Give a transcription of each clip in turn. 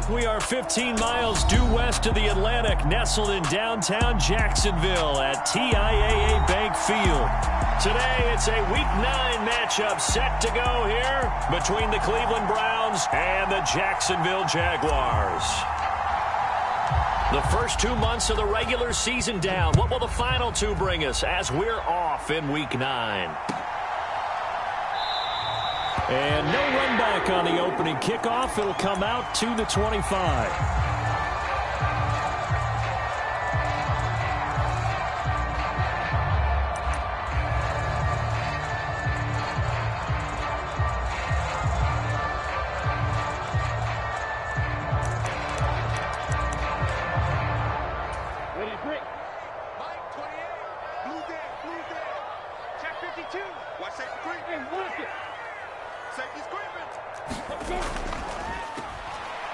We are 15 miles due west of the Atlantic, nestled in downtown Jacksonville at TIAA Bank Field. Today, it's a Week 9 matchup set to go here between the Cleveland Browns and the Jacksonville Jaguars. The first 2 months of the regular season down. What will the final two bring us as we're off in Week 9? And no run back on the opening kickoff. It'll come out to the 25.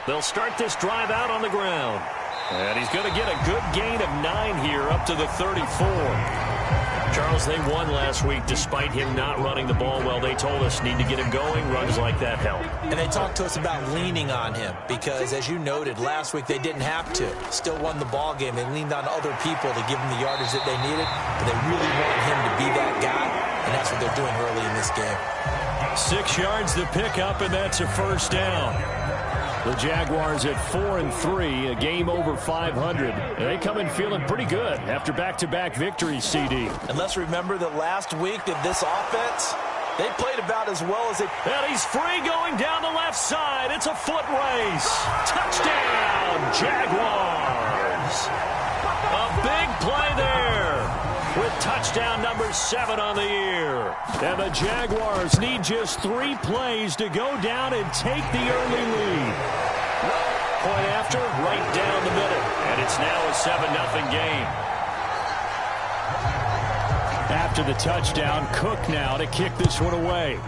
They'll start this drive out on the ground. And he's going to get a good gain of 9 here up to the 34. Charles, they won last week despite him not running the ball well. They told us need to get him going. Runs like that help. And they talked to us about leaning on him because, as you noted, last week they didn't have to. Still won the ball game. They leaned on other people to give them the yardage that they needed. But they really want him to be that guy, and that's what they're doing early in this game. 6 yards to pick up, and that's a first down. The Jaguars at 4-3, a game over 500. And they come in feeling pretty good after back-to-back victories, CD. And let's remember that last week that this offense, they played about as well as they... And he's free going down the left side. It's a foot race. Touchdown, Jaguars. A big play there with touchdown number 7 on the year. And the Jaguars need just 3 plays to go down and take the early lead. Point after, right down the middle. And it's now a 7-0 game. After the touchdown, Cook now to kick this one away.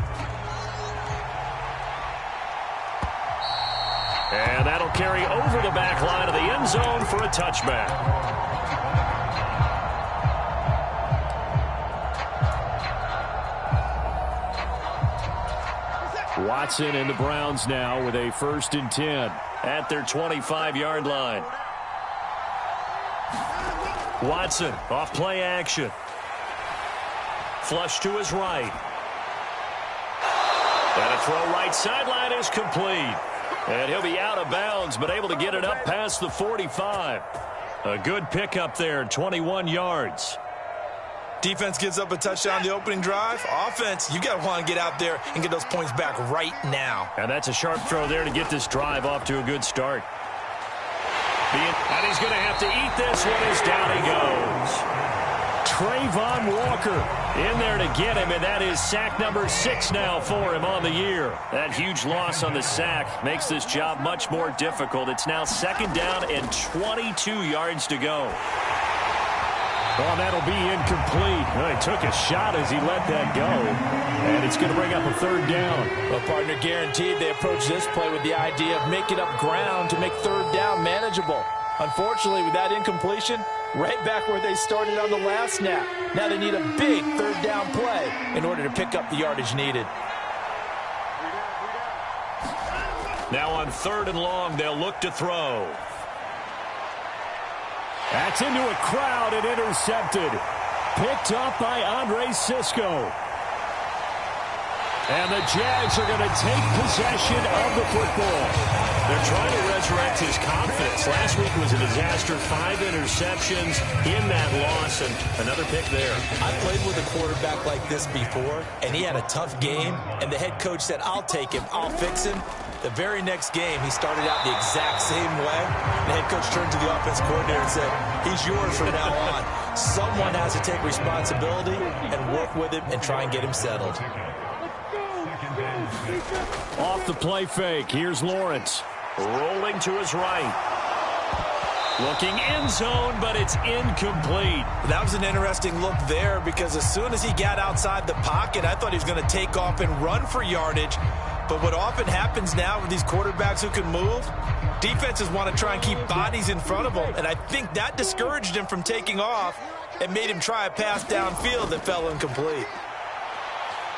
And that'll carry over the back line of the end zone for a touchback. Watson and the Browns now with a 1st and 10 at their 25-yard line. Watson off play action. Flush to his right. And a throw right sideline is complete. And he'll be out of bounds, but able to get it up past the 45. A good pickup there, 21 yards. Defense gives up a touchdown the opening drive. Offense, you got to want to get out there and get those points back right now. And that's a sharp throw there to get this drive off to a good start. And he's going to have to eat this one as down he goes. Trayvon Walker in there to get him, and that is sack number 6 now for him on the year. That huge loss on the sack makes this job much more difficult. It's now 2nd down and 22 yards to go. Oh, that'll be incomplete. Well, he took a shot as he let that go. And it's going to bring up a 3rd down. Well, partner, guaranteed they approach this play with the idea of making up ground to make 3rd down manageable. Unfortunately, with that incompletion, right back where they started on the last snap. Now they need a big 3rd down play in order to pick up the yardage needed. Now on 3rd and long, they'll look to throw. That's into a crowd and intercepted. Picked up by Andre Sisco. And the Jags are going to take possession of the football. They're trying to resurrect his confidence. Last week was a disaster. 5 interceptions in that loss, and another pick there. I played with a quarterback like this before, and he had a tough game, and the head coach said, I'll take him, I'll fix him. The very next game, he started out the exact same way. The head coach turned to the offense coordinator and said, he's yours from now on. Someone has to take responsibility and work with him and try and get him settled. Off the play fake, here's Lawrence. Rolling to his right. Looking end zone, but it's incomplete. That was an interesting look there because as soon as he got outside the pocket, I thought he was going to take off and run for yardage. But what often happens now with these quarterbacks who can move, defenses want to try and keep bodies in front of them. And I think that discouraged him from taking off and made him try a pass downfield that fell incomplete.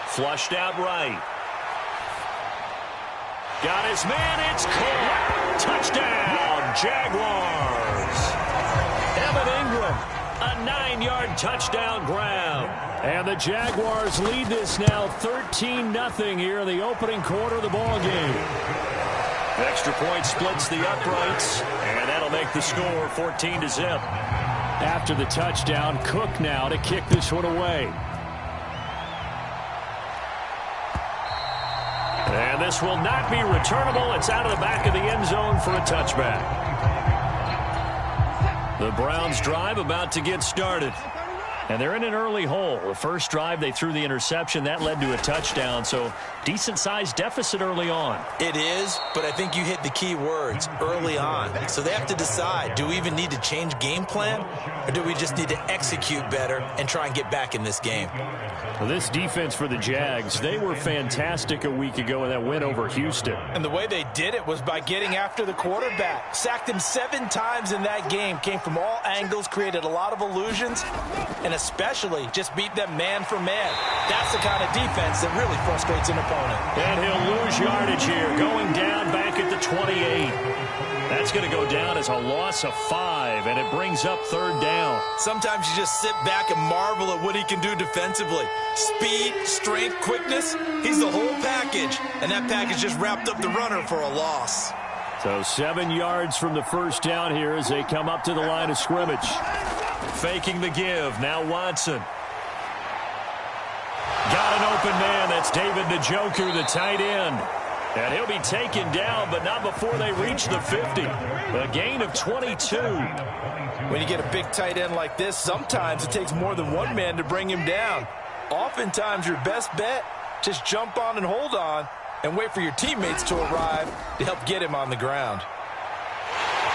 Flushed out right. Got his man, it's caught. Touchdown, Jaguars. Evan Ingram, a 9-yard touchdown grab. And the Jaguars lead this now 13-0 here in the opening quarter of the ball game. Extra point splits the uprights, and that'll make the score 14-0. After the touchdown, Cook now to kick this one away. And this will not be returnable. It's out of the back of the end zone for a touchback. The Browns drive about to get started. And they're in an early hole. The first drive, they threw the interception. That led to a touchdown. So decent-sized deficit early on. It is, but I think you hit the key words, early on. So they have to decide, do we even need to change game plan? Or do we just need to execute better and try and get back in this game? Well, this defense for the Jags, they were fantastic a week ago in that win over Houston. And the way they did it was by getting after the quarterback. Sacked him 7 times in that game. Came from all angles, created a lot of illusions, and especially just beat them man for man. That's the kind of defense that really frustrates an opponent. And he'll lose yardage here, going down back at the 28. That's going to go down as a loss of 5, and it brings up 3rd down. Sometimes you just sit back and marvel at what he can do defensively. Speed, strength, quickness, he's the whole package. And that package just wrapped up the runner for a loss. So 7 yards from the first down here as they come up to the line of scrimmage. Faking the give. Now Watson. Got an open man. That's David Njoku, the tight end. And he'll be taken down, but not before they reach the 50. A gain of 22. When you get a big tight end like this, sometimes it takes more than one man to bring him down. Oftentimes, your best bet, just jump on and hold on and wait for your teammates to arrive to help get him on the ground.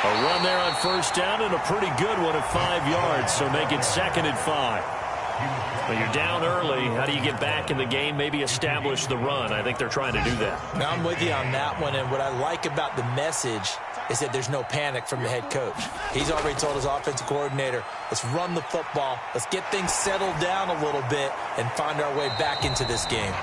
A run there on first down and a pretty good one at 5 yards, so make it 2nd and 5. But you're down early. How do you get back in the game? Maybe establish the run. I think they're trying to do that. Now, I'm with you on that one, and what I like about the message is that there's no panic from the head coach. He's already told his offensive coordinator, let's run the football, let's get things settled down a little bit and find our way back into this game.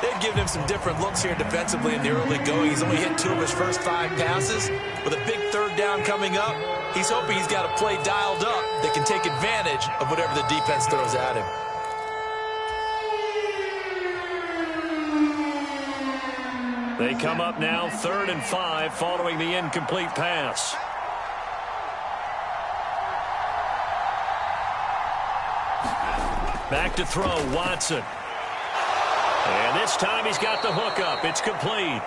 They've given him some different looks here defensively in the early going. He's only hit 2 of his first 5 passes. With a big 3rd down coming up, he's hoping he's got a play dialed up that can take advantage of whatever the defense throws at him. They come up now 3rd and 5 following the incomplete pass. Back to throw, Watson. And this time he's got the hook up. It's complete.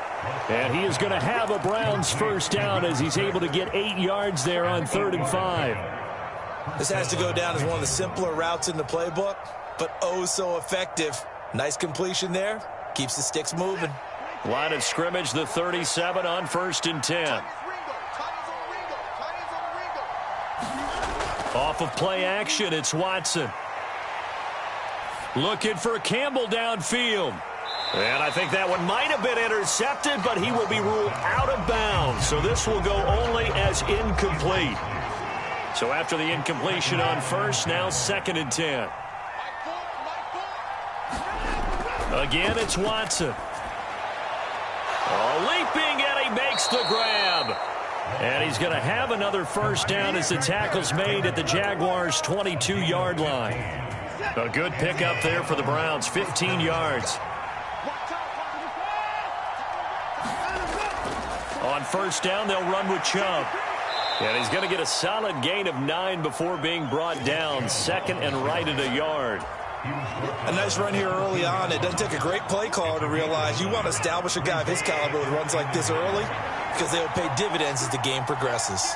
And he is going to have a Browns first down as he's able to get 8 yards there on 3rd and 5. This has to go down as one of the simpler routes in the playbook, but oh so effective. Nice completion there. Keeps the sticks moving. Line of scrimmage, the 37 on 1st and 10. Off of play action, it's Watson. Looking for Campbell downfield. And I think that one might have been intercepted, but he will be ruled out of bounds. So this will go only as incomplete. So after the incompletion on first, now 2nd and 10. Again, it's Watson. Leaping, and he makes the grab. And he's going to have another first down as the tackle's made at the Jaguars' 22-yard line. A good pickup there for the Browns, 15 yards. On first down, they'll run with Chubb. And he's going to get a solid gain of 9 before being brought down. 2nd and right at a yard. A nice run here early on. It doesn't take a great play caller to realize you want to establish a guy of his caliber with runs like this early because they'll pay dividends as the game progresses.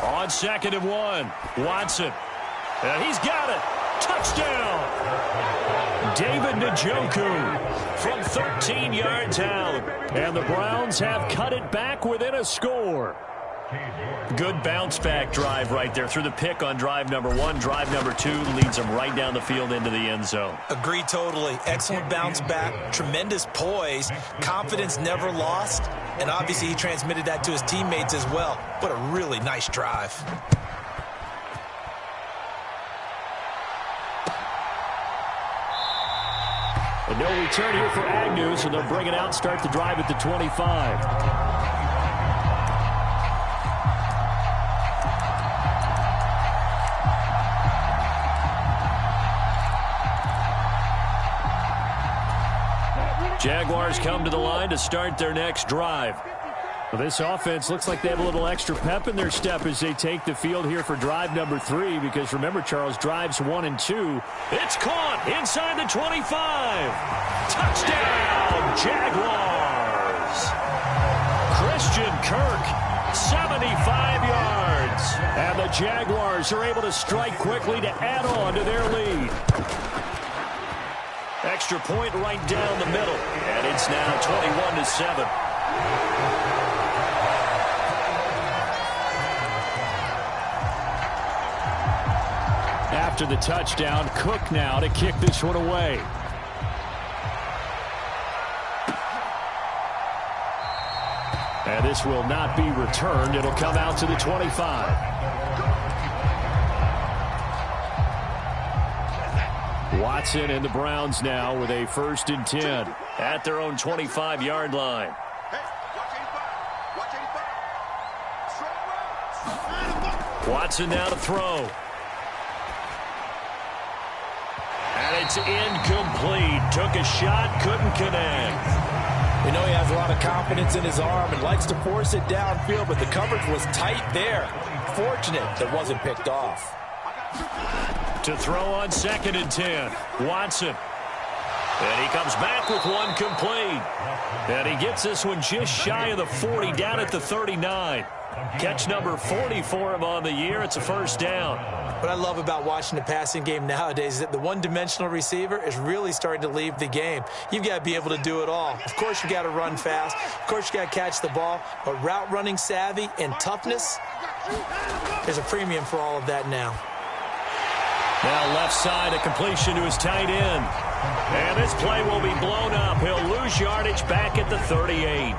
On 2nd and 1, Watson. And he's got it. Touchdown! David Njoku from 13 yards out. And the Browns have cut it back within a score. Good bounce-back drive right there through the pick on drive number 1. Drive number 2 leads them right down the field into the end zone. Agree totally. Excellent bounce back, tremendous poise, confidence never lost, and obviously he transmitted that to his teammates as well. What a really nice drive. And no return here for Agnew, so they'll bring it out and start the drive at the 25. Jaguars come to the line to start their next drive. Well, this offense looks like they have a little extra pep in their step as they take the field here for drive number 3, because remember, Charles, drives 1 and 2. It's caught inside the 25. Touchdown, Jaguars. Christian Kirk, 75 yards. And the Jaguars are able to strike quickly to add on to their lead. Extra point right down the middle, and it's now 21-7. After the touchdown, Cook now to kick this one away. And this will not be returned. It'll come out to the 25. Watson and the Browns now with a 1st and 10 at their own 25-yard line. Watson now to throw. And it's incomplete. Took a shot, couldn't connect. We know he has a lot of confidence in his arm and likes to force it downfield, but the coverage was tight there. Fortunate that wasn't picked off. To throw on 2nd and 10. Watson. And he comes back with one complete. And he gets this one just shy of the 40, down at the 39. Catch number 40 for him on the year. It's a 1st down. What I love about watching the passing game nowadays is that the one-dimensional receiver is really starting to leave the game. You've got to be able to do it all. Of course, you've got to run fast. Of course, you've got to catch the ball. But route running savvy and toughness, there's a premium for all of that now. Now left side, a completion to his tight end. And this play will be blown up. He'll lose yardage back at the 38.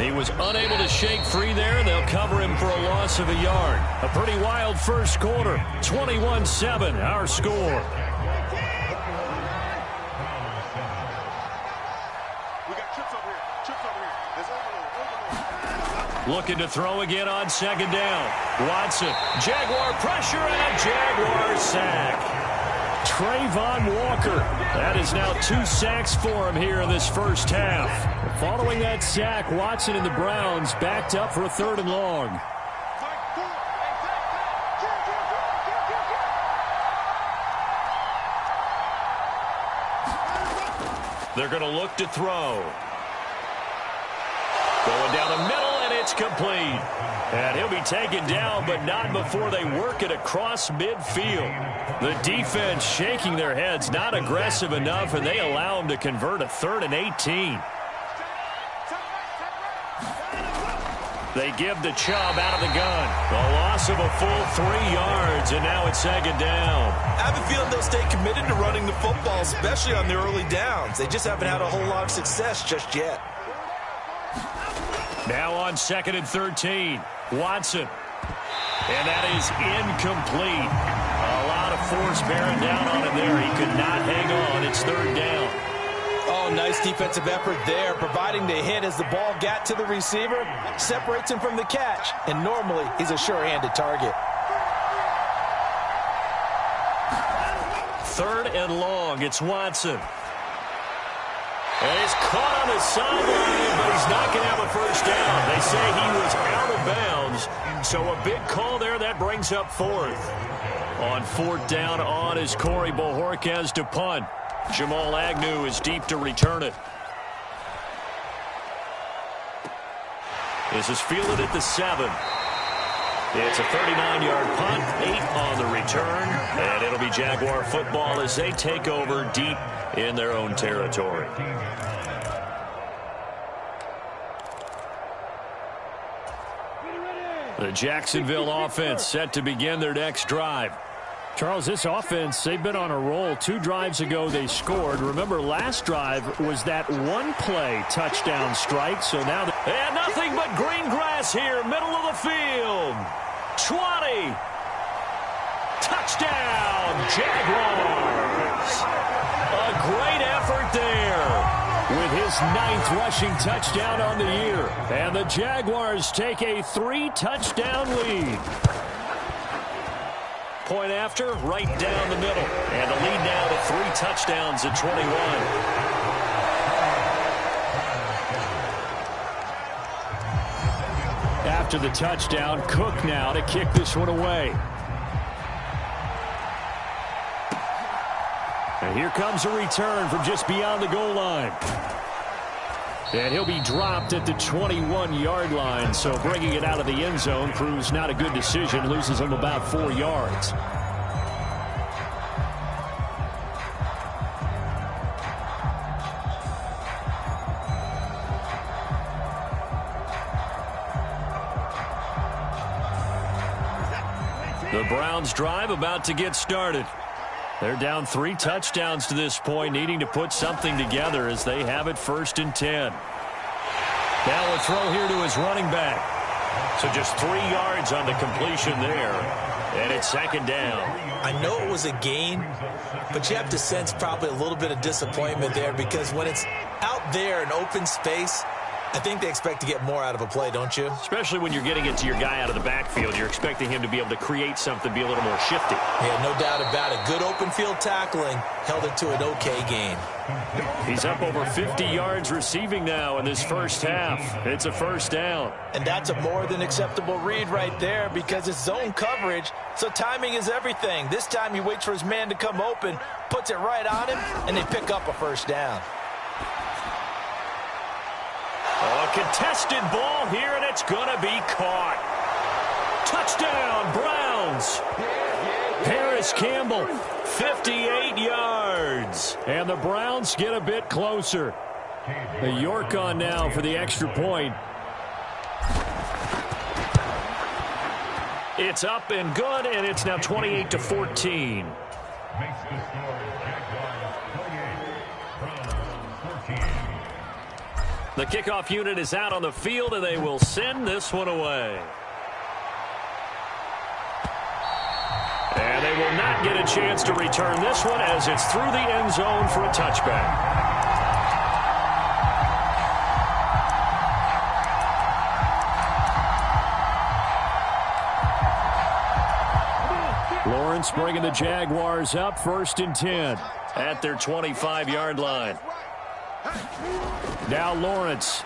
He was unable to shake free there, and they'll cover him for a loss of a yard. A pretty wild first quarter. 21-7, our score. Looking to throw again on 2nd down. Watson, Jaguar pressure, and a Jaguar sack. Trayvon Walker. That is now 2 sacks for him here in this first half. Following that sack, Watson and the Browns backed up for a 3rd and long. They're going to look to throw. Going down the middle, and it's complete. And he'll be taken down, but not before they work it across midfield. The defense shaking their heads, not aggressive enough, and they allow him to convert a 3rd and 18. They give the Chubb out of the gun. A loss of a full 3 yards, and now it's 2nd down. I have a feeling they'll stay committed to running the football, especially on the early downs. They just haven't had a whole lot of success just yet. Now on 2nd and 13, Watson. And that is incomplete. A lot of force bearing down on him there. He could not hang on. It's 3rd down. Oh, nice defensive effort there, providing the hit as the ball got to the receiver, separates him from the catch, and normally he's a sure-handed target. 3rd and long. It's Watson. And he's caught on the sideline, but he's not going to have a 1st down. They say he was out of bounds, so a big call there. That brings up 4th. On 4th down on is Corey Bojorquez to punt. Jamal Agnew is deep to return it. This is fielded at the 7. It's a 39-yard punt, 8 on the return, and it'll be Jaguar football as they take over deep in their own territory. The Jacksonville offense set to begin their next drive. Charles, this offense, they've been on a roll. 2 drives ago they scored. Remember, last drive was that one-play touchdown strike. So now and nothing but green grass here, middle of the field. 20. Touchdown, Jaguars. A great effort there with his 9th rushing touchdown on the year. And the Jaguars take a 3-touchdown lead. Point after, right down the middle. And the lead now to 3 touchdowns at 21. After the touchdown, Cook now to kick this one away. And here comes a return from just beyond the goal line. And he'll be dropped at the 21-yard line, so bringing it out of the end zone proves not a good decision, loses him about 4 yards. The Browns drive about to get started. They're down 3 touchdowns to this point, needing to put something together as they have it 1st and 10. Now a throw here to his running back. So just 3 yards on the completion there. And it's 2nd down. I know it was a gain, but you have to sense probably a little bit of disappointment there because when it's out there in open space, I think they expect to get more out of a play, don't you? Especially when you're getting it to your guy out of the backfield. You're expecting him to be able to create something, be a little more shifty. Yeah, no doubt about it. Good open field tackling held it to an okay gain. He's up over 50 yards receiving now in this first half. It's a 1st down. And that's a more than acceptable read right there because it's zone coverage, so timing is everything. This time he waits for his man to come open, puts it right on him, and they pick up a 1st down. A contested ball here, and it's going to be caught. Touchdown, Browns. Paris Campbell, 58 yards. And the Browns get a bit closer. The York on now for the extra point. It's up and good, and it's now 28-14. The kickoff unit is out on the field, and they will send this one away. And they will not get a chance to return this one as it's through the end zone for a touchback. Lawrence bringing the Jaguars up 1st and 10 at their 25-yard line. Now Lawrence.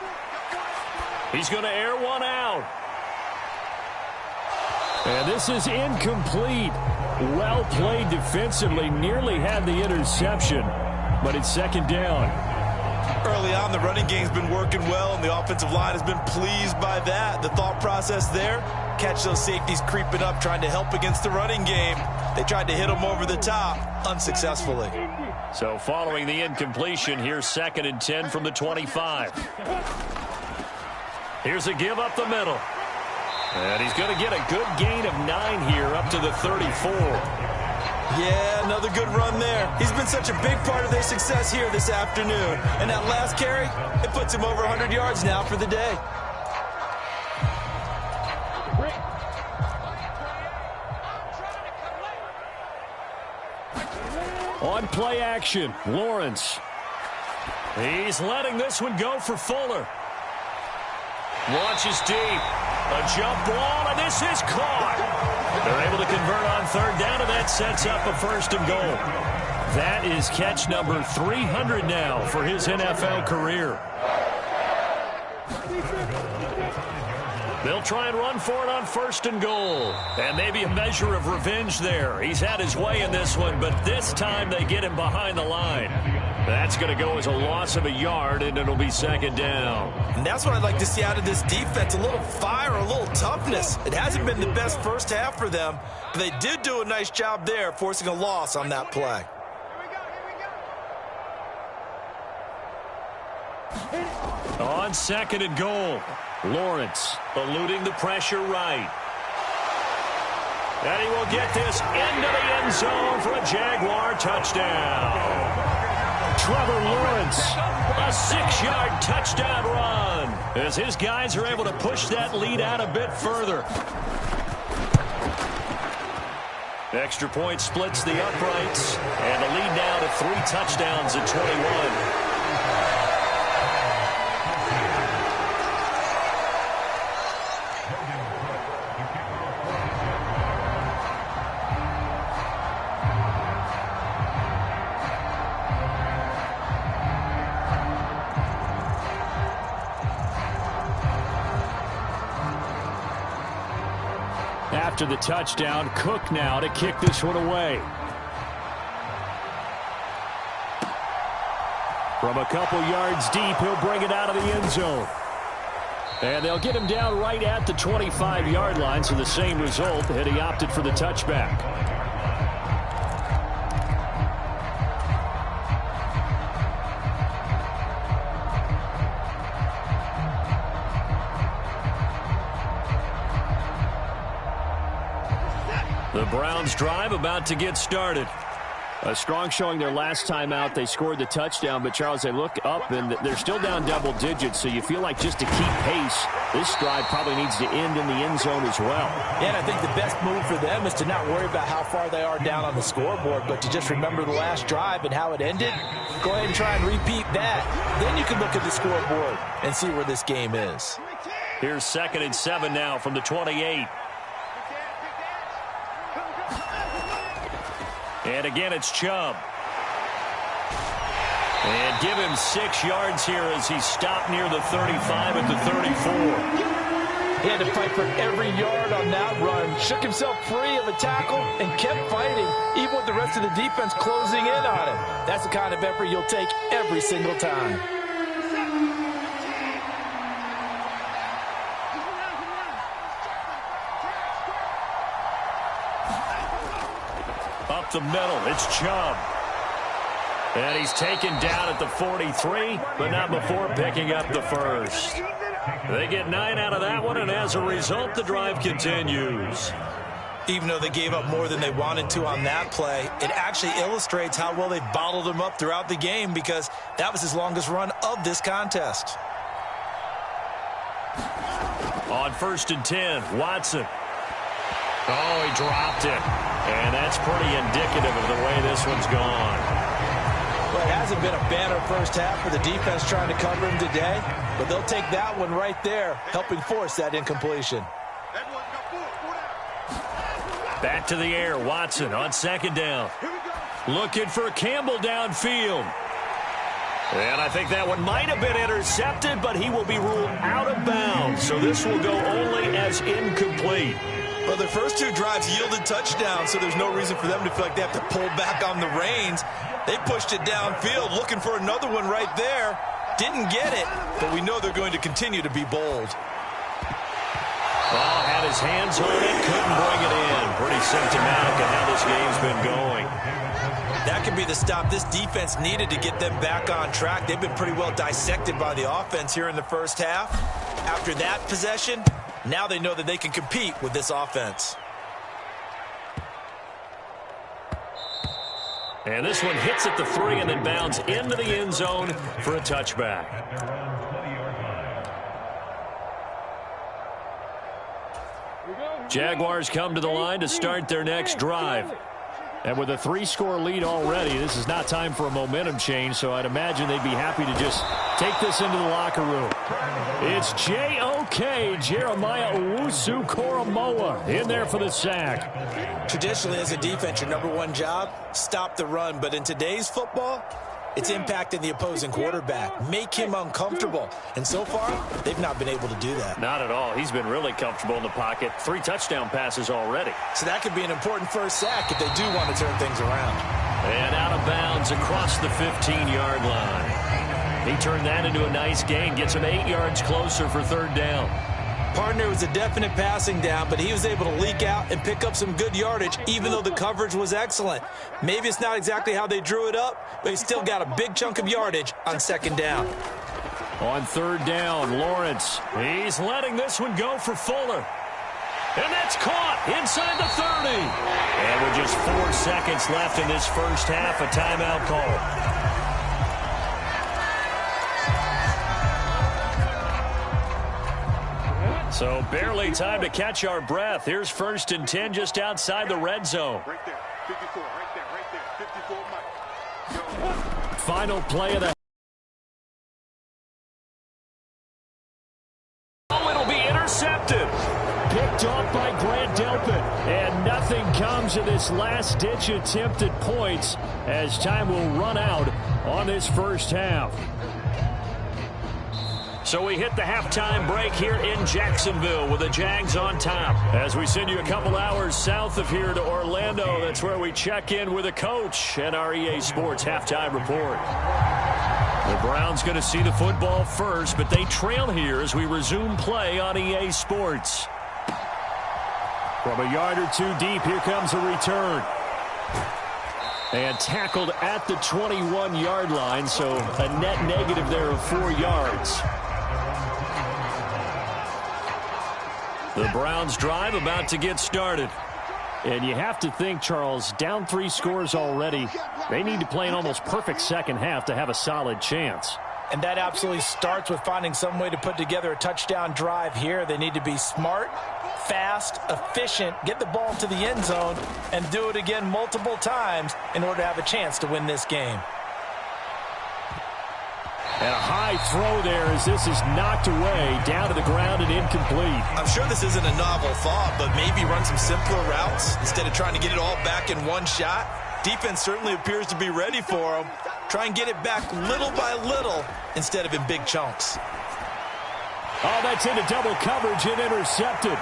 He's going to air one out. And this is incomplete. Well played defensively. Nearly had the interception, but it's 2nd down. Early on, the running game's been working well, and the offensive line has been pleased by that. The thought process there, catch those safeties creeping up, trying to help against the running game. They tried to hit them over the top, unsuccessfully. So following the incompletion, here's 2nd and 10 from the 25. Here's a give up the middle. And he's going to get a good gain of 9 here up to the 34. Yeah, another good run there. He's been such a big part of their success here this afternoon. And that last carry, it puts him over 100 yards now for the day. On play action, Lawrence. He's letting this one go for Fuller. Launches deep. A jump ball, and this is caught. They're able to convert on 3rd down, and that sets up a 1st and goal. That is catch number 300 now for his NFL career. They'll try and run for it on 1st and goal. And maybe a measure of revenge there. He's had his way in this one, but this time they get him behind the line. That's going to go as a loss of a yard, and it'll be 2nd down. And that's what I'd like to see out of this defense, a little fire, a little toughness. It hasn't been the best first half for them, but they did do a nice job there, forcing a loss on that play. On 2nd and goal. Lawrence eluding the pressure right. And he will get this into the end zone for a Jaguar touchdown. Trevor Lawrence, a 6-yard touchdown run, as his guys are able to push that lead out a bit further. Extra point splits the uprights, and the lead now to 3 touchdowns at 21. After the touchdown, Cook now to kick this one away. From a couple yards deep, he'll bring it out of the end zone. And they'll get him down right at the 25-yard line, so the same result, and he opted for the touchback. The Browns drive about to get started. A strong showing their last time out. They scored the touchdown, but Charles, they look up and they're still down double digits, so you feel like just to keep pace, this drive probably needs to end in the end zone as well. Yeah, and I think the best move for them is to not worry about how far they are down on the scoreboard, but to just remember the last drive and how it ended. Go ahead and try and repeat that. Then you can look at the scoreboard and see where this game is. Here's 2nd and 7 now from the 28. And again, it's Chubb. And give him 6 yards here as he's stopped near the 35 at the 34. He had to fight for every yard on that run. Shook himself free of a tackle and kept fighting, even with the rest of the defense closing in on him. That's the kind of effort you'll take every single time. Up the middle, it's Chubb. And he's taken down at the 43, but not before picking up the first. They get 9 out of that one, and as a result, the drive continues. Even though they gave up more than they wanted to on that play, it actually illustrates how well they've bottled him up throughout the game, because that was his longest run of this contest. On 1st and 10, Watson. Oh, he dropped it. And that's pretty indicative of the way this one's gone. Well, it hasn't been a banner first half for the defense trying to cover him today, but they'll take that one right there, helping force that incompletion. Back to the air, Watson on 2nd down. Looking for Campbell downfield. And I think that one might have been intercepted, but he will be ruled out of bounds. So this will go only as incomplete. Well, their first 2 drives yielded touchdowns, so there's no reason for them to feel like they have to pull back on the reins. They pushed it downfield, looking for another one right there. Didn't get it, but we know they're going to continue to be bold. Oh, had his hands on it, couldn't bring it in. Pretty symptomatic of how this game's been going. That could be the stop this defense needed to get them back on track. They've been pretty well dissected by the offense here in the first half. After that possession, now they know that they can compete with this offense. And this one hits at the 3 and then bounds into the end zone for a touchback. Jaguars come to the line to start their next drive. And with a 3-score lead already, this is not time for a momentum change, so I'd imagine they'd be happy to just take this into the locker room. It's J.O.K. Jeremiah Owusu-Koramoah in there for the sack. Traditionally, as a defense, your #1 job, stop the run. But in today's football, it's impacting the opposing quarterback. Make him uncomfortable. And so far, they've not been able to do that. Not at all. He's been really comfortable in the pocket. 3 touchdown passes already. So that could be an important first sack if they do want to turn things around. And out of bounds across the 15-yard line. He turned that into a nice gain. Gets him 8 yards closer for 3rd down. Partner was a definite passing down, but he was able to leak out and pick up some good yardage, even though the coverage was excellent. Maybe it's not exactly how they drew it up, but he still got a big chunk of yardage on 2nd down. On third down, Lawrence. He's letting this one go for Fuller. And that's caught inside the 30. And with just 4 seconds left in this first half, a timeout call. So barely time to catch our breath. Here's 1st and 10 just outside the red zone. Right there, 54, right there, 54, Mike. Final play of the intercepted. Picked off by Grant Delpit. And nothing comes of this last-ditch attempt at points as time will run out on this first half. So we hit the halftime break here in Jacksonville with the Jags on top. As we send you a couple hours south of here to Orlando, that's where we check in with a coach and our EA Sports halftime report. The Browns going to see the football first, but they trail here as we resume play on EA Sports. From a yard or two deep, here comes a return. And tackled at the 21-yard line, so a net negative there of 4 yards. The Browns drive about to get started. And you have to think, Charles, down 3 scores already. They need to play an almost perfect second half to have a solid chance. And that absolutely starts with finding some way to put together a touchdown drive here. They need to be smart, fast, efficient, get the ball to the end zone, and do it again multiple times in order to have a chance to win this game. And a high throw there as this is knocked away, down to the ground and incomplete. I'm sure this isn't a novel thought, but maybe run some simpler routes instead of trying to get it all back in one shot. Defense certainly appears to be ready for them. Try and get it back little by little instead of in big chunks. Oh, that's into double coverage and intercepted.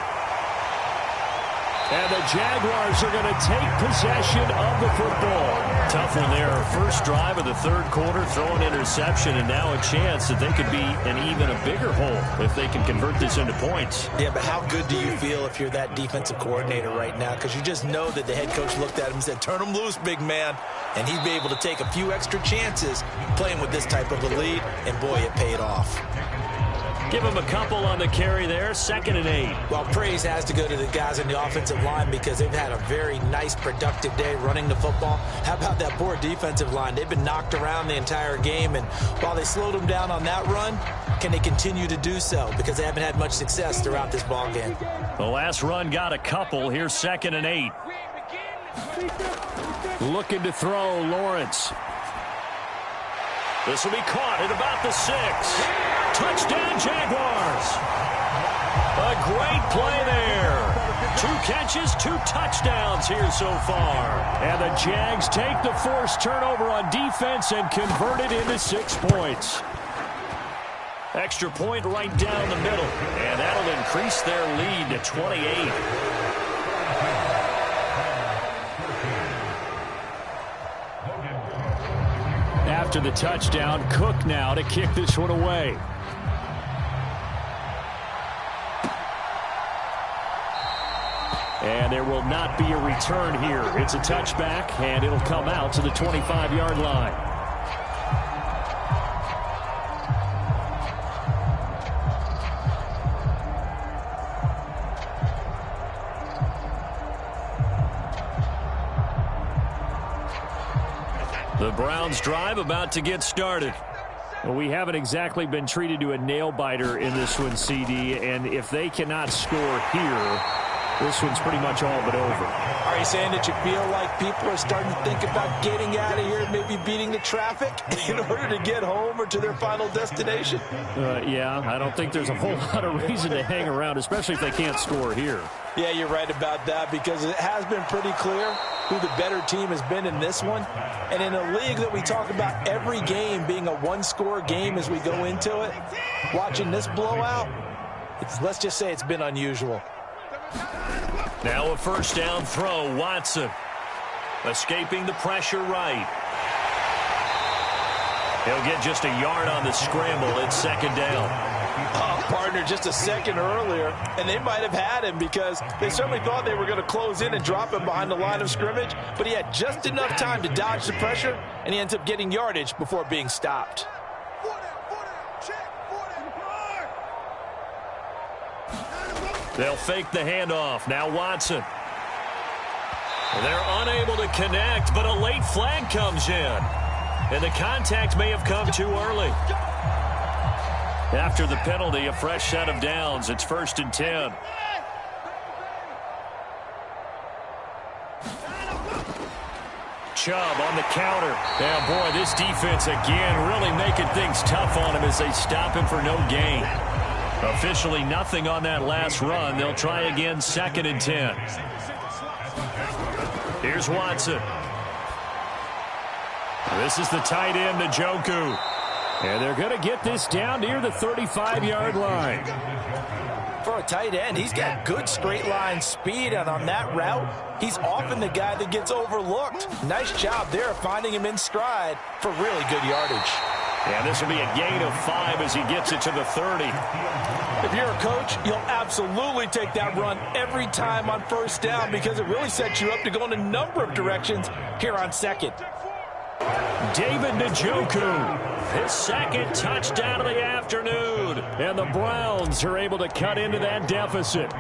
And the Jaguars are going to take possession of the football. Tough one there. First drive of the third quarter, throw an interception, and now a chance that they could be in even a bigger hole if they can convert this into points. Yeah, but how good do you feel if you're that defensive coordinator right now? Because you just know that the head coach looked at him and said, turn him loose, big man. And he'd be able to take a few extra chances playing with this type of a lead, and boy, it paid off. Give him a couple on the carry there, 2nd and 8. Well, praise has to go to the guys in the offensive line because they've had a very nice, productive day running the football. How about that poor defensive line? They've been knocked around the entire game, and while they slowed them down on that run, can they continue to do so? Because they haven't had much success throughout this ball game. The last run got a couple. Here's 2nd and 8. Looking to throw, Lawrence. This will be caught at about the 6. Touchdown, Jaguars. A great play there. 2 catches, 2 touchdowns here so far. And the Jags take the forced turnover on defense and convert it into 6 points. Extra point right down the middle. And that'll increase their lead to 28. After the touchdown, Cook now to kick this one away. And there will not be a return here. It's a touchback, and it'll come out to the 25-yard line. The Browns drive about to get started. Well, we haven't exactly been treated to a nail-biter in this one, CD, and if they cannot score here, this one's pretty much all but over. Are you saying that you feel like people are starting to think about getting out of here, maybe beating the traffic in order to get home or to their final destination? Yeah, I don't think there's a whole lot of reason to hang around, especially if they can't score here. Yeah, you're right about that because it has been pretty clear who the better team has been in this one. And in a league that we talk about every game being a one-score game as we go into it, watching this blowout, let's just say it's been unusual. Now a first down throw, Watson. Escaping the pressure right. He'll get just a yard on the scramble. It's 2nd down. Partner, just a second earlier, and they might have had him because they certainly thought they were going to close in and drop him behind the line of scrimmage, but he had just enough time to dodge the pressure, and he ends up getting yardage before being stopped. They'll fake the handoff. Now Watson. They're unable to connect, but a late flag comes in. And the contact may have come too early. After the penalty, a fresh set of downs. It's 1st and 10. Chubb on the counter. Yeah, boy, this defense again really making things tough on him as they stop him for no gain. Officially nothing on that last run. They'll try again, 2nd and 10. Here's Watson. This is the tight end, Njoku. And they're going to get this down near the 35-yard line. For a tight end, he's got good straight line speed, and on that route, he's often the guy that gets overlooked. Nice job there finding him in stride for really good yardage. Yeah, this will be a gain of 5 as he gets it to the 30. If you're a coach, you'll absolutely take that run every time on 1st down because it really sets you up to go in a number of directions here on 2nd. David Njoku, his 2nd touchdown of the afternoon. And the Browns are able to cut into that deficit.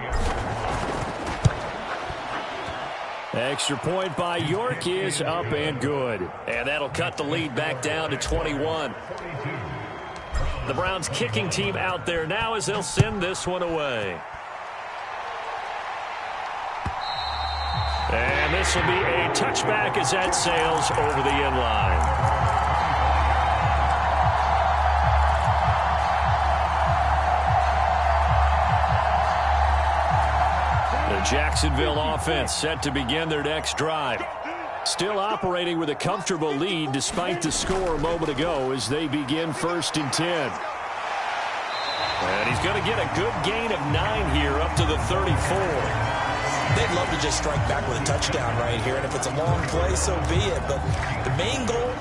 Extra point by York is up and good. And that'll cut the lead back down to 21. The Browns kicking team out there now as they'll send this one away. And this will be a touchback as that sails over the end line. The Jacksonville offense set to begin their next drive. Still operating with a comfortable lead despite the score a moment ago as they begin 1st and 10. And he's going to get a good gain of 9 here up to the 34. They'd love to just strike back with a touchdown right here, and if it's a long play, so be it. But the main goal,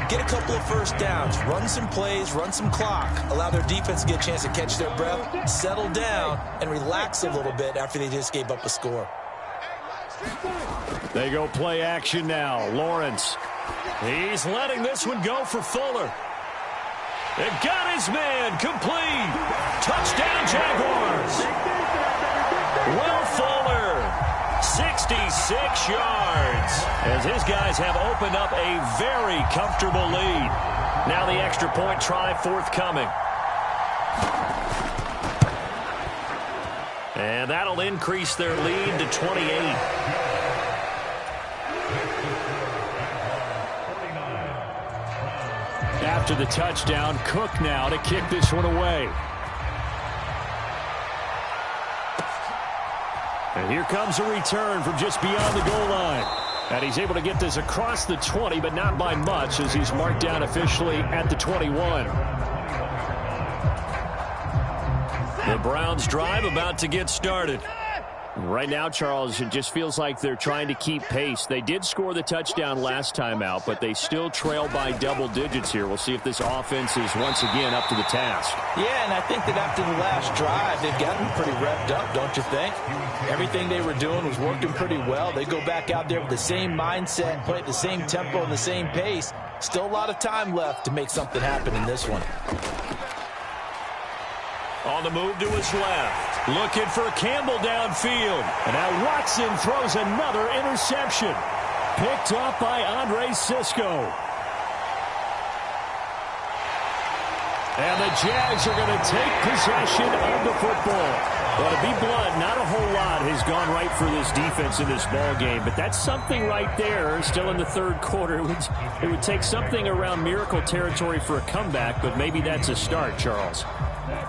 get a couple of 1st downs, run some plays, run some clock, allow their defense to get a chance to catch their breath, settle down, and relax a little bit after they just gave up a score. They go play action now. Lawrence. He's letting this one go for Fuller. It got his man complete. Touchdown Jaguars. Will Fuller, 66 yards. As his guys have opened up a very comfortable lead. Now the extra point try forthcoming. And that'll increase their lead to 28. After the touchdown, Cook now to kick this one away. And here comes a return from just beyond the goal line. And he's able to get this across the 20, but not by much as he's marked down officially at the 21. The Browns drive about to get started. Right now, Charles, it just feels like they're trying to keep pace. They did score the touchdown last time out, but they still trail by double digits here. We'll see if this offense is once again up to the task. Yeah, and I think that after the last drive, they've gotten pretty revved up, don't you think? Everything they were doing was working pretty well. They go back out there with the same mindset, play at the same tempo and the same pace. Still a lot of time left to make something happen in this one. On the move to his left. Looking for Campbell downfield. And now Watson throws another interception. Picked up by Andre Sisco. And the Jags are going to take possession of the football. Well, to be blunt, not a whole lot has gone right for this defense in this ball game, but that's something right there. Still in the 3rd quarter. It would take something around miracle territory for a comeback, but maybe that's a start, Charles.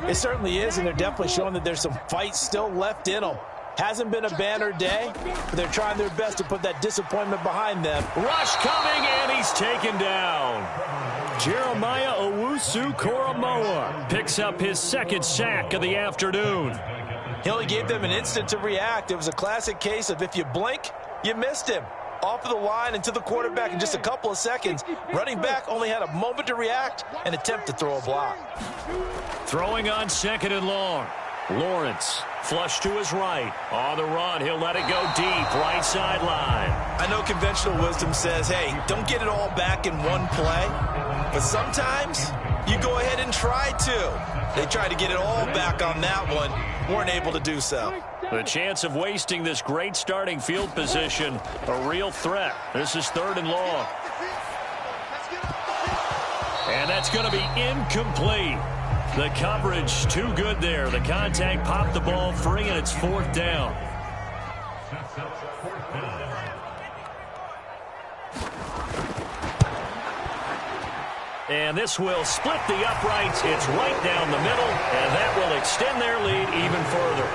It certainly is, and they're definitely showing that there's some fight still left in them. Hasn't been a banner day, but they're trying their best to put that disappointment behind them. Rush coming, and he's taken down. Jeremiah Owusu-Koramoah picks up his 2nd sack of the afternoon. He only gave them an instant to react. It was a classic case of if you blink, you missed him. Off of the line and to the quarterback in just a couple of seconds. Running back only had a moment to react and attempt to throw a block. Throwing on 2nd and long. Lawrence, flush to his right. On the run, he'll let it go deep, right sideline. I know conventional wisdom says, hey, don't get it all back in one play. But sometimes you go ahead and try to. They tried to get it all back on that one. Weren't able to do so. The chance of wasting this great starting field position, a real threat. This is 3rd and long. And that's going to be incomplete. The coverage too good there. The contact popped the ball free, and it's 4th down. And this will split the uprights. It's right down the middle, and that will extend their lead even further.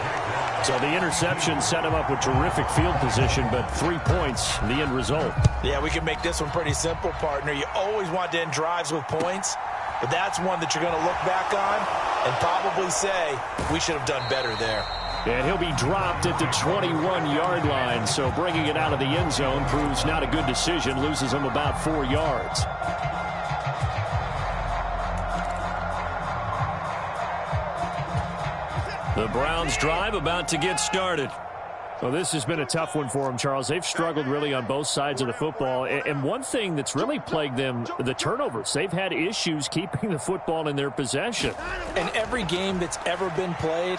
So the interception set him up with terrific field position, but 3 points, the end result. Yeah, we can make this one pretty simple, partner. You always want to end drives with points, but that's one that you're going to look back on and probably say, we should have done better there. And he'll be dropped at the 21-yard line, so bringing it out of the end zone proves not a good decision, loses him about 4 yards. The Browns drive about to get started. Well, this has been a tough one for them, Charles. They've struggled really on both sides of the football. And one thing that's really plagued them, the turnovers. They've had issues keeping the football in their possession. In every game that's ever been played,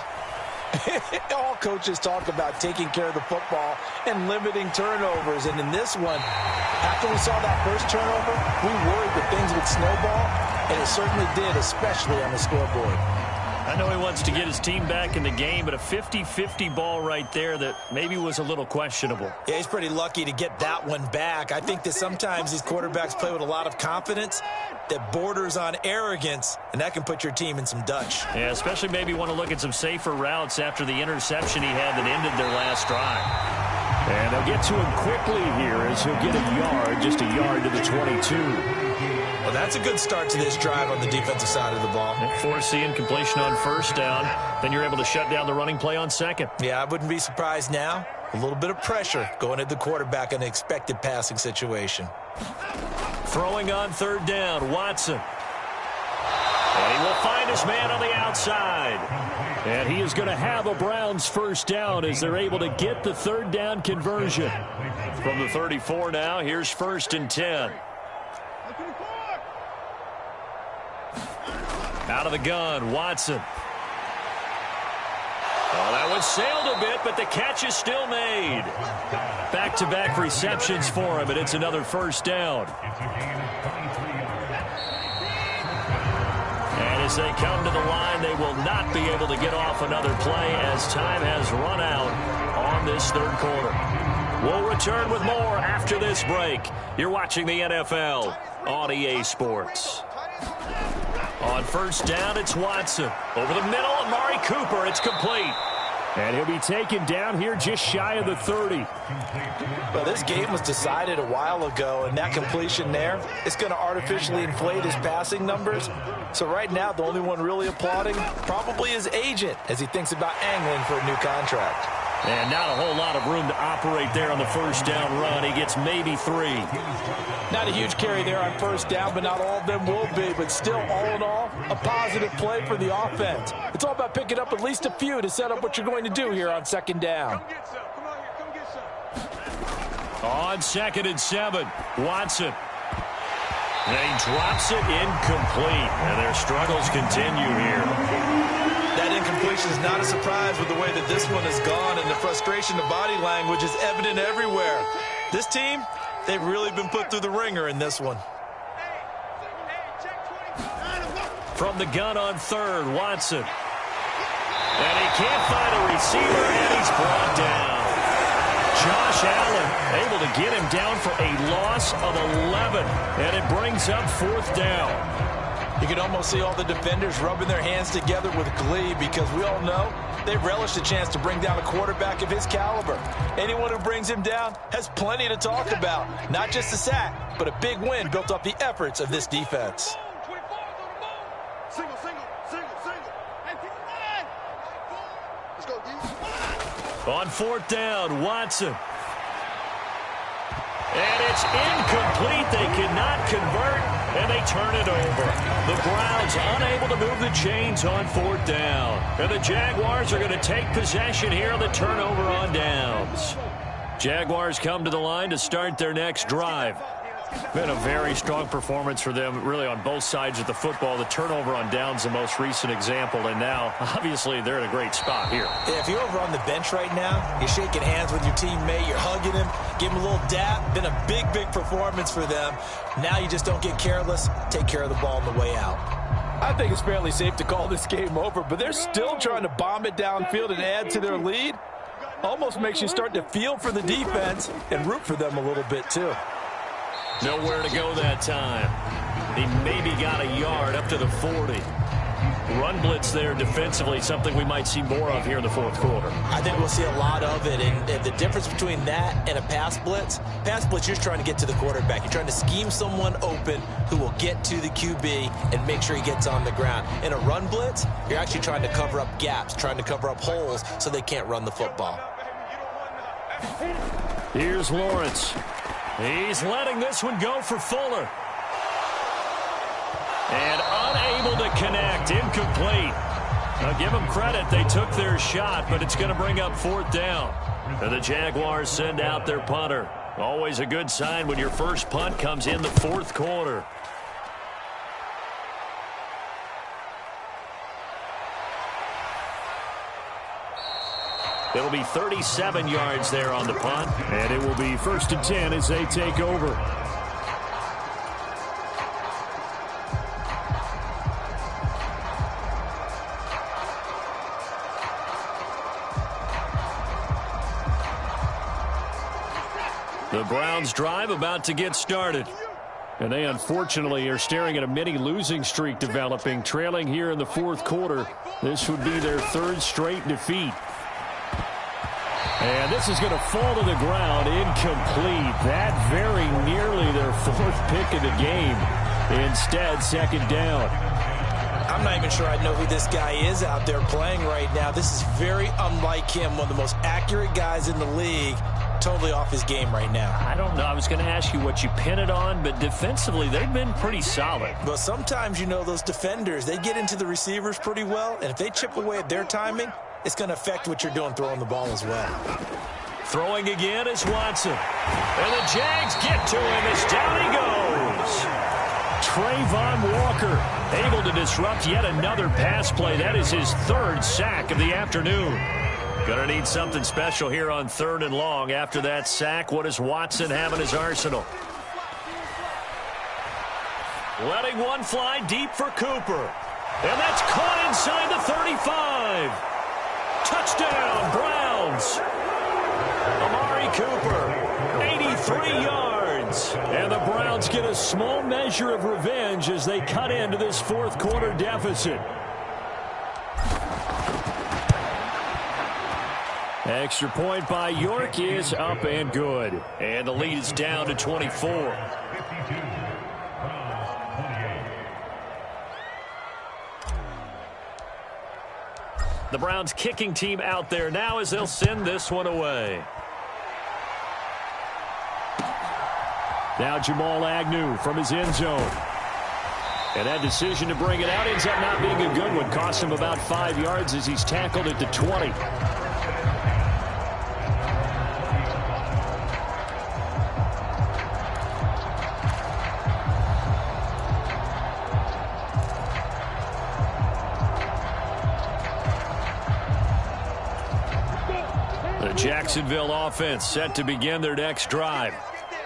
all coaches talk about taking care of the football and limiting turnovers. And in this one, after we saw that first turnover, we worried that things would snowball, and it certainly did, especially on the scoreboard. I know he wants to get his team back in the game, but a 50-50 ball right there that maybe was a little questionable. Yeah, he's pretty lucky to get that one back. I think that sometimes these quarterbacks play with a lot of confidence that borders on arrogance, and that can put your team in some Dutch. Yeah, especially maybe want to look at some safer routes after the interception he had that ended their last drive. And they'll get to him quickly here as he'll get a yard, just a yard to the 22. Well, that's a good start to this drive on the defensive side of the ball. Force the incompletion on 1st down. Then you're able to shut down the running play on 2nd. Yeah, I wouldn't be surprised now. A little bit of pressure going at the quarterback in an expected passing situation. Throwing on 3rd down, Watson. And he will find his man on the outside. And he is going to have a Browns 1st down as they're able to get the 3rd down conversion. From the 34 now, here's 1st and 10. Out of the gun, Watson. Oh, that one sailed a bit, but the catch is still made. Back-to-back receptions for him, and it's another 1st down. And as they come to the line, they will not be able to get off another play as time has run out on this 3rd quarter. We'll return with more after this break. You're watching the NFL on EA Sports. On 1st down, it's Watson. Over the middle, Amari Cooper. It's complete. And he'll be taken down here just shy of the 30. Well, this game was decided a while ago, and that completion there is going to artificially inflate his passing numbers. So right now, the only one really applauding probably his agent as he thinks about angling for a new contract. And not a whole lot of room to operate there on the 1st down run. He gets maybe 3. Not a huge carry there on 1st down, but not all of them will be. But still, all in all, a positive play for the offense. It's all about picking up at least a few to set up what you're going to do here on 2nd down. On 2nd and 7, Watson. And he drops it incomplete. And their struggles continue here. That incompletion is not a surprise with the way that this one has gone, and the frustration of body language is evident everywhere. This team, they've really been put through the ringer in this one. From the gun on 3rd, Watson. And he can't find a receiver, and he's brought down. Josh Allen able to get him down for a loss of 11, and it brings up 4th down. You can almost see all the defenders rubbing their hands together with glee because we all know they relish the chance to bring down a quarterback of his caliber. Anyone who brings him down has plenty to talk about. Not just a sack, but a big win built off the efforts of this defense. On 4th down, Watson. And it's incomplete. They cannot convert, and they turn it over. The Browns unable to move the chains on 4th down. And the Jaguars are going to take possession here on the turnover on downs. Jaguars come to the line to start their next drive. Been a very strong performance for them, really, on both sides of the football. The turnover on downs, the most recent example, and now, obviously, they're in a great spot here. Yeah, if you're over on the bench right now, you're shaking hands with your teammate, you're hugging him, give him a little dap. Been a big, big performance for them. Now you just don't get careless. Take care of the ball on the way out. I think it's fairly safe to call this game over, but they're still trying to bomb it downfield and add to their lead. Almost makes you start to feel for the defense and root for them a little bit, too. Nowhere to go that time. He maybe got a yard up to the 40. Run blitz there defensively, something we might see more of here in the fourth quarter. I think we'll see a lot of it, and the difference between that and a pass blitz, you're trying to get to the quarterback. You're trying to scheme someone open who will get to the QB and make sure he gets on the ground. In a run blitz, you're actually trying to cover up gaps, trying to cover up holes so they can't run the football. Here's Lawrence. He's letting this one go for Fuller. And unable to connect. Incomplete. Now give them credit. They took their shot, but it's going to bring up fourth down. And the Jaguars send out their punter. Always a good sign when your first punt comes in the fourth quarter. It'll be 37 yards there on the punt. And it will be 1st and 10 as they take over. The Browns drive about to get started. And they unfortunately are staring at a mini losing streak developing, trailing here in the fourth quarter. This would be their third straight defeat. And this is going to fall to the ground, incomplete. That very nearly their fourth pick of the game. Instead, second down. I'm not even sure I know who this guy is out there playing right now. This is very unlike him, one of the most accurate guys in the league. Totally off his game right now. I don't know. I was going to ask you what you pin it on, but defensively, they've been pretty solid. But sometimes, you know, those defenders, they get into the receivers pretty well, and if they chip away at their timing, it's going to affect what you're doing throwing the ball as well. Throwing again is Watson. And the Jags get to him as down he goes. Trayvon Walker able to disrupt yet another pass play. That is his third sack of the afternoon. Gonna need something special here on 3rd and long. After that sack, what does Watson have in his arsenal? Letting one fly deep for Cooper. And that's caught inside the 35. Touchdown, Browns. Amari Cooper, 83 yards. And the Browns get a small measure of revenge as they cut into this fourth quarter deficit. Extra point by York is up and good. And the lead is down to 24. The Browns kicking team out there now as they'll send this one away. Now Jamal Agnew from his end zone. And that decision to bring it out ends up not being a good one. Cost him about 5 yards as he's tackled at the 20. The Jacksonville offense set to begin their next drive.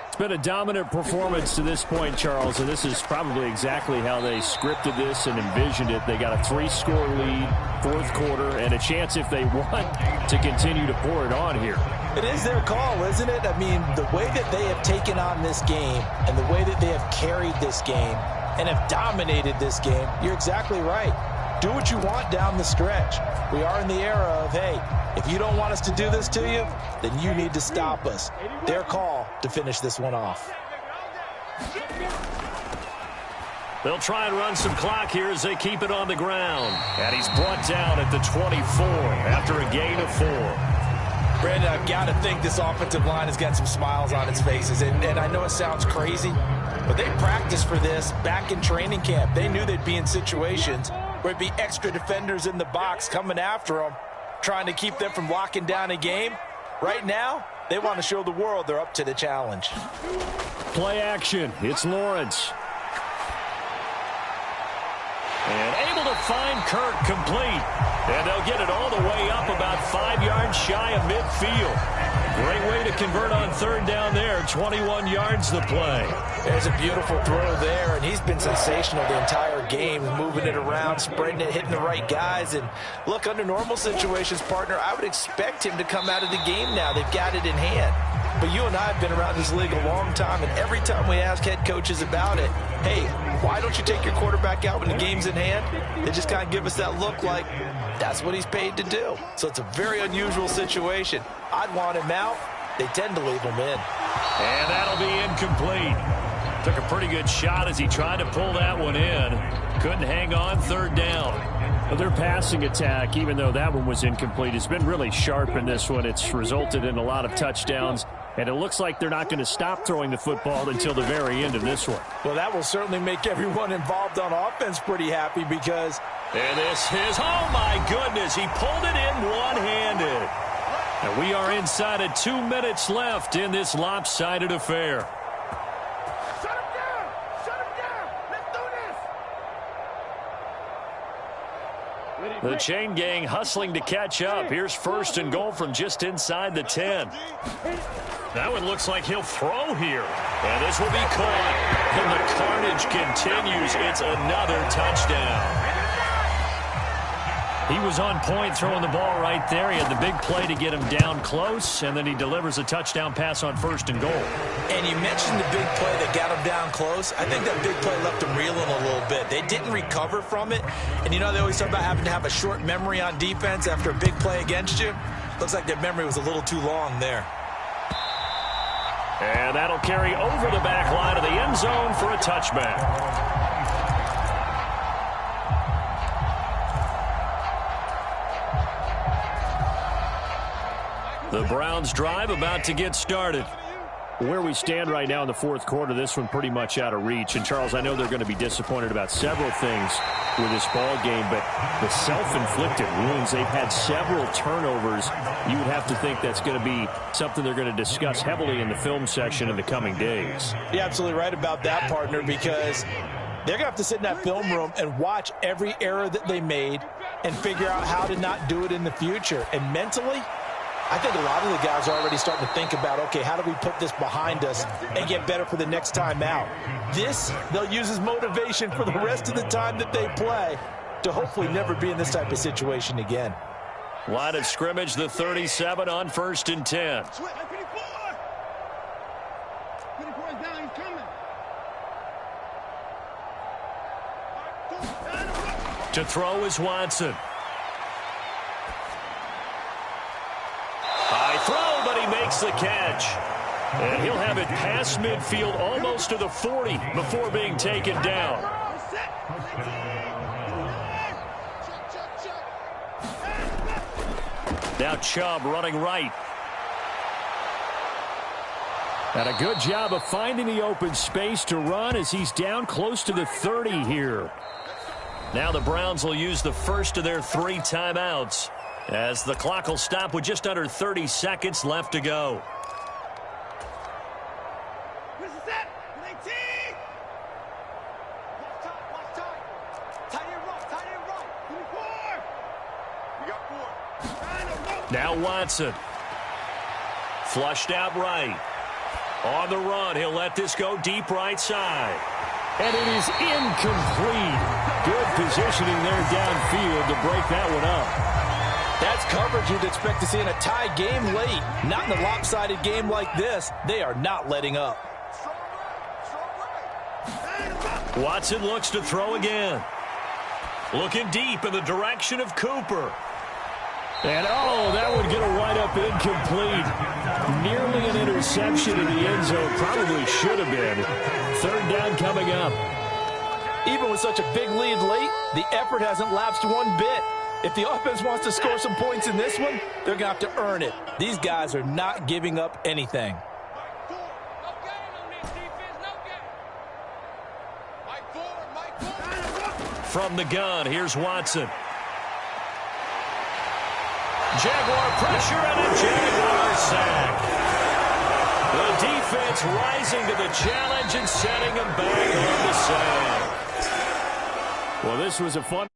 It's been a dominant performance to this point, Charles, and this is probably exactly how they scripted this and envisioned it. They got a 3-score lead, fourth quarter, and a chance, if they want, to continue to pour it on here. It is their call, isn't it? I mean, the way that they have taken on this game and the way that they have carried this game and have dominated this game, you're exactly right. Do what you want down the stretch. We are in the era of, hey, if you don't want us to do this to you, then you need to stop us. Their call to finish this one off. They'll try and run some clock here as they keep it on the ground. And he's brought down at the 24 after a gain of 4. Brandon, I've got to think this offensive line has got some smiles on its faces. And I know it sounds crazy, but they practiced for this back in training camp. They knew they'd be in situations where it'd be extra defenders in the box coming after them, trying to keep them from locking down a game. Right now, they want to show the world they're up to the challenge. Play action. It's Lawrence. And able to find Kirk complete. And they'll get it all the way up about 5 yards shy of midfield. Great way to convert on third down there. 21 yards the play. There's a beautiful throw there, and he's been sensational the entire game, moving it around, spreading it, hitting the right guys. And look, under normal situations, partner, I would expect him to come out of the game now. They've got it in hand. But you and I have been around this league a long time, and every time we ask head coaches about it, hey, why don't you take your quarterback out when the game's in hand? They just kind of give us that look like that's what he's paid to do. So it's a very unusual situation. I'd want him out. They tend to leave him in. And that'll be incomplete. Took a pretty good shot as he tried to pull that one in. Couldn't hang on third down. Well, their passing attack, even though that one was incomplete, has been really sharp in this one. It's resulted in a lot of touchdowns. And it looks like they're not going to stop throwing the football until the very end of this one. Well, that will certainly make everyone involved on offense pretty happy because... And this is, oh my goodness, he pulled it in one-handed. And we are inside of 2 minutes left in this lopsided affair. Shut him down! Shut him down! Let's do this! The chain gang hustling to catch up. Here's first and goal from just inside the 10. That one looks like he'll throw here. And this will be caught. And the carnage continues. It's another touchdown. He was on point throwing the ball right there. He had the big play to get him down close, and then he delivers a touchdown pass on first and goal. And you mentioned the big play that got him down close. I think that big play left him reeling a little bit. They didn't recover from it. And you know they always talk about having to have a short memory on defense after a big play against you. Looks like their memory was a little too long there. And that'll carry over the back line of the end zone for a touchback. The Browns drive about to get started. Where we stand right now in the fourth quarter, this one pretty much out of reach. And, Charles, I know they're going to be disappointed about several things with this ball game, but the self-inflicted wounds, they've had several turnovers. You would have to think that's going to be something they're going to discuss heavily in the film section in the coming days. You're absolutely right about that, partner, because they're going to have to sit in that film room and watch every error that they made and figure out how to not do it in the future. And mentally, I think a lot of the guys are already starting to think about, okay, how do we put this behind us and get better for the next time out? This, they'll use as motivation for the rest of the time that they play to hopefully never be in this type of situation again. Line of scrimmage, the 37 on first and 10. To throw is Watson. High throw, but he makes the catch. And he'll have it past midfield almost to the 40 before being taken down. Now Chubb running right. And a good job of finding the open space to run as he's down close to the 30 here. Now the Browns will use the first of their 3 timeouts, as the clock will stop with just under 30 seconds left to go. Now Watson. Flushed out right. On the run, he'll let this go deep right side. And it is incomplete. Good positioning there downfield to break that one up. That's coverage you'd expect to see in a tie game late. Not in a lopsided game like this. They are not letting up. Watson looks to throw again. Looking deep in the direction of Cooper. And, oh, that would get a wide-up incomplete. Nearly an interception in the end zone. Probably should have been. Third down coming up. Even with such a big lead late, the effort hasn't lapsed one bit. If the offense wants to score some points in this one, they're going to have to earn it. These guys are not giving up anything. From the gun, here's Watson. Jaguar pressure and a Jaguar sack. The defense rising to the challenge and setting him back on the sand. Well, this was a fun